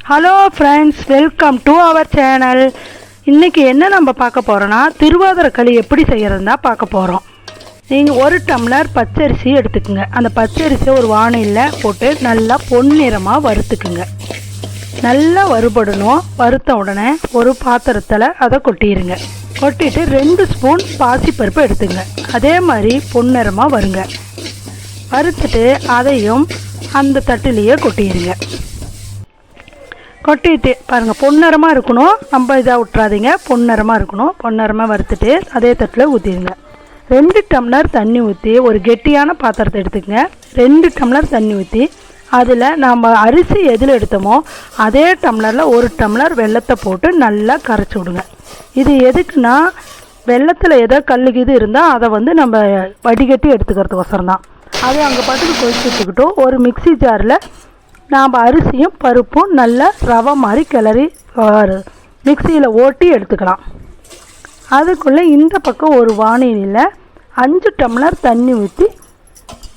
Hello friends, welcome to our channel. இன்றைக்கி என்ன நம்ம பார்க்க போகிறோன்னா, திருவாதிரை களி எப்படி செய்கிறதுனா பார்க்க போகிறோம். நீங்கள் 1 டம்ளர் பச்சரிசி எடுத்துக்குங்க. அந்த பச்சரிசியை ஒரு வாணலியில் போட்டு நல்லா பொன்னிறமாக வறுத்துக்குங்க. நல்லா வறுபடணும். வறுத்த உடனே ஒரு பாத்திரத்தில் அதை கொட்டிடுங்க. கொட்டிட்டு 2 ஸ்பூன் பாசிப்பருப்பு எடுத்துங்க. அதே மாதிரி பொன்னிறமாக வருங்க. வறுத்துட்டு அதையும் அந்த தட்டிலேயே கொட்டிடுங்க. கொட்டிட்டு பாருங்கள், பொன்னிறமாக இருக்கணும். நம்ம இதாக விட்றாதீங்க, பொன்னிறமாக இருக்கணும். பொன்னிறமாக வறுத்துட்டு அதே தட்டில் ஊற்றிடுங்க. 2 டம்ளர் தண்ணி ஊற்றி ஒரு கெட்டியான பாத்திரத்தை எடுத்துக்கங்க. 2 டம்ளர் தண்ணி ஊற்றி அதில் நம்ம அரிசி எதில் எடுத்தோமோ அதே டம்ளரில் 1 டம்ளர் வெல்லத்தை போட்டு நல்லா கரைச்சி விடுங்க. இது எதுக்குன்னா, வெல்லத்தில் ஏதோ கல்லுக்கு இருந்தால் அதை நம்ம வடிகட்டி எடுத்துக்கிறதுக்கோசரம் தான். அதை அங்கே பாட்டுக்கு கொதிச்சு வச்சுக்கிட்டோம். ஒரு மிக்சி ஜாரில் நாம் அரிசியும் பருப்பும் நல்லா ரவை மாதிரி கிளறி மிக்சியில் ஓட்டி எடுத்துக்கலாம். அதுக்குள்ளே இந்த பக்கம் ஒரு வாணலியில் 5 டம்ளர் தண்ணி ஊற்றி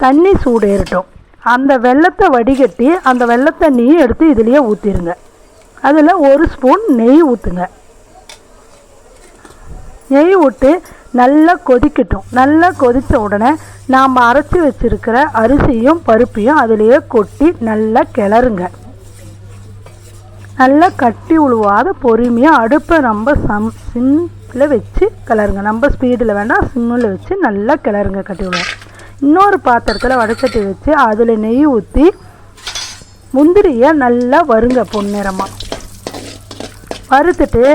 தண்ணி சூடு ஏறட்டும். அந்த வெல்லத்தை வடிகட்டி அந்த வெல்லத்தண்ணியும் எடுத்து இதுலேயே ஊற்றிடுங்க. அதில் 1 ஸ்பூன் நெய் ஊற்றுங்க. நெய் விட்டு நல்லா கொதிக்கட்டும். நல்லா கொதித்த உடனே நாம் அரைச்சி வச்சுருக்கிற அரிசியும் பருப்பையும் அதிலேயே கொட்டி நல்லா கிளறுங்க. நல்லா கட்டி உழுவாத பொறுமையாக அடுப்பை நம்ம சிம்மில் வச்சு கிளறுங்க. நம்ம ஸ்பீடில் வேணால் சிம்மில் வச்சு நல்லா கிளறுங்க, கட்டி விழுவோம். இன்னொரு பாத்திரத்தில் வடைச்சட்டி வச்சு அதில் நெய் ஊற்றி முந்திரியை நல்லா வறுங்க பொன்னிறமாக. வறுத்துட்டு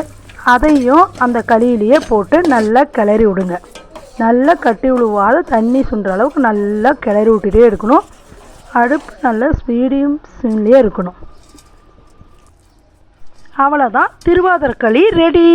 அதையும் அந்த களியிலேயே போட்டு நல்லா கிளறி விடுங்க. நல்லா கட்டி விழுவாத தண்ணி சுண்டுற அளவுக்கு நல்லா கிளறி விட்டுட்டே இருக்கணும். அடுப்பு நல்லா ஸ்பீடியும் சிம்லேயே இருக்கணும். அவ்வளோதான், திருவாதிரை களி ரெடி.